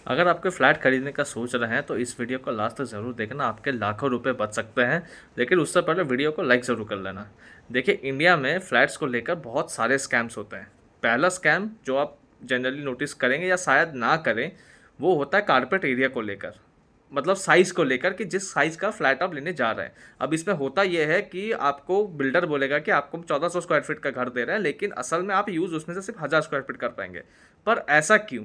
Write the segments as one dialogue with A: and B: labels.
A: अगर आपके फ्लैट खरीदने का सोच रहे हैं तो इस वीडियो को लास्ट तक ज़रूर देखना, आपके लाखों रुपए बच सकते हैं। लेकिन उससे पहले वीडियो को लाइक ज़रूर कर लेना। देखिए, इंडिया में फ्लैट्स को लेकर बहुत सारे स्कैम्स होते हैं। पहला स्कैम जो आप जनरली नोटिस करेंगे या शायद ना करें, वो होता है कारपेट एरिया को लेकर। मतलब साइज़ को लेकर कि जिस साइज़ का फ्लैट आप लेने जा रहे हैं। अब इसमें होता ये है कि आपको बिल्डर बोलेगा कि आपको 1400 स्क्वायर फीट का घर दे रहे हैं, लेकिन असल में आप यूज़ उसमें से सिर्फ 1000 स्क्वायर फीट कर पाएंगे। पर ऐसा क्यों?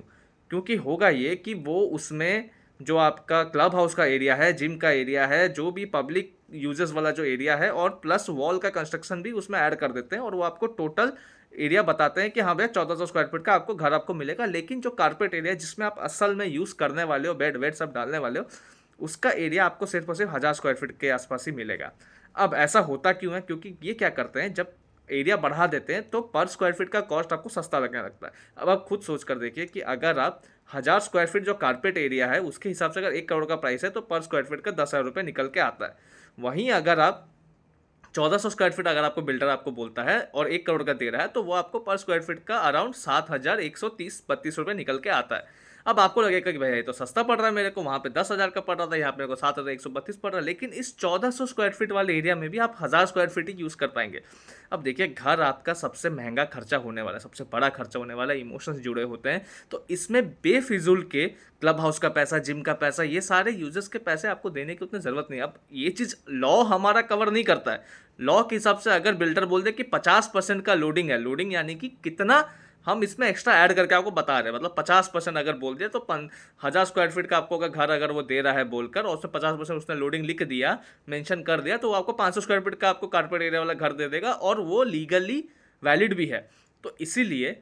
A: क्योंकि होगा ये कि वो उसमें जो आपका क्लब हाउस का एरिया है, जिम का एरिया है, जो भी पब्लिक यूजेस वाला जो एरिया है, और प्लस वॉल का कंस्ट्रक्शन भी उसमें ऐड कर देते हैं, और वो आपको टोटल एरिया बताते हैं कि हाँ भैया 1400 स्क्वायर फीट का आपको घर आपको मिलेगा। लेकिन जो कारपेट एरिया जिसमें आप असल में यूज़ करने वाले हो, बेड वेड सब डालने वाले हो, उसका एरिया आपको सिर्फ और सिर्फ 1000 स्क्वायर फीट के आसपास ही मिलेगा। अब ऐसा होता क्यों है? क्योंकि ये क्या करते हैं, जब एरिया बढ़ा देते हैं तो पर स्क्वायर फीट का कॉस्ट आपको सस्ता लगने लगता है। अब आप खुद सोच कर देखिए कि अगर आप 1000 स्क्वायर फीट जो कारपेट एरिया है उसके हिसाब से अगर 1 करोड़ का प्राइस है, तो पर स्क्वायर फीट का 10,000 रुपये निकल के आता है। वहीं अगर आप 1400 स्क्वायर फीट अगर आपको बिल्डर आपको बोलता है और 1 करोड़ का दे रहा है, तो वो आपको पर स्क्वायर फीट का अराउंड 7,130-32 रुपये निकल के आता है। अब आपको लगेगा कि भैया ये तो सस्ता पड़ रहा है मेरे को, वहाँ पे 10,000 का पड़ रहा था, यहाँ पे मेरे को 7,132 पड़ रहा है। लेकिन इस 1400 स्क्वायर फीट वाले एरिया में भी आप 1000 स्क्वायर फीट ही यूज़ कर पाएंगे। अब देखिए, घर आपका सबसे महंगा खर्चा होने वाला है, सबसे बड़ा खर्चा होने वाला है, इमोशंस जुड़े होते हैं। तो इसमें बेफिजूल के क्लब हाउस का पैसा, जिम का पैसा, ये सारे यूजर्स के पैसे आपको देने की उतनी ज़रूरत नहीं है। अब ये चीज़ लॉ हमारा कवर नहीं करता है। लॉ के हिसाब से अगर बिल्डर बोल दे कि 50% का लोडिंग है, लोडिंग यानी कि कितना हम इसमें एक्स्ट्रा ऐड करके आपको बता रहे हैं, मतलब 50% अगर बोल दिया तो 1000 स्क्वायर फीट का आपको अगर घर अगर वो दे रहा है बोलकर, और उसमें 50% उसने लोडिंग लिख दिया, मेंशन कर दिया, तो वो आपको 500 स्क्वायर फीट का आपको कारपेट एरिया वाला घर दे देगा, और वो लीगली वैलिड भी है। तो इसीलिए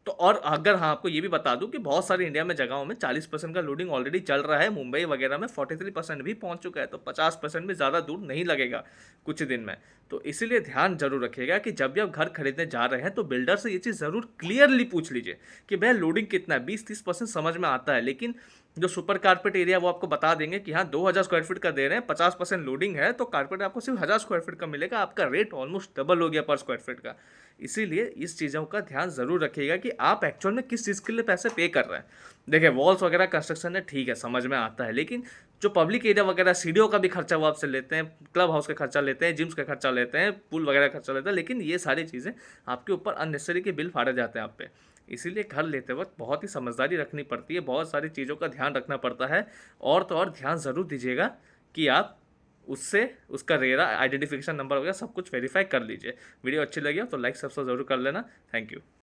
A: तो और अगर हाँ, आपको ये भी बता दूं कि बहुत सारी इंडिया में जगहों में 40% का लोडिंग ऑलरेडी चल रहा है, मुंबई वगैरह में 43% भी पहुंच चुका है, तो 50% भी ज़्यादा दूर नहीं लगेगा कुछ दिन में। तो इसीलिए ध्यान जरूर रखिएगा कि जब भी आप घर खरीदने जा रहे हैं तो बिल्डर से ये चीज़ ज़रूर क्लियरली पूछ लीजिए कि भैया लोडिंग कितना है। 20-30% समझ में आता है, लेकिन जो सुपर कारपेट एरिया वो आपको बता देंगे कि हाँ 2000 स्क्वायर फीट का दे रहे हैं, 50% लोडिंग है, तो कारपेट आपको सिर्फ 1000 स्क्वायर फीट का मिलेगा, आपका रेट ऑलमोस्ट डबल हो गया पर स्क्वायर फीट का। इसीलिए इस चीज़ों का ध्यान ज़रूर रखिएगा कि आप एक्चुअल में किस चीज़ के लिए पैसे पे कर रहे हैं। देखिए, वॉल्स वगैरह कंस्ट्रक्शन है, ठीक है, समझ में आता है, लेकिन जो पब्लिक एरिया वगैरह सीढ़ियों का भी खर्चा वो आपसे लेते हैं, क्लब हाउस का खर्चा लेते हैं, जिम्स का खर्चा लेते हैं, पूल वगैरह का खर्चा लेते हैं, लेकिन ये सारी चीज़ें आपके ऊपर अननेसेसरी के बिल फाड़े जाते हैं आप पे। इसीलिए घर लेते वक्त बहुत ही समझदारी रखनी पड़ती है, बहुत सारी चीज़ों का ध्यान रखना पड़ता है। और तो और ध्यान ज़रूर दीजिएगा कि आप उससे उसका रेरा आइडेंटिफिकेशन नंबर वगैरह सब कुछ वेरीफाई कर लीजिए। वीडियो अच्छी लगी हो तो लाइक सब्सक्राइब ज़रूर कर लेना। Thank you.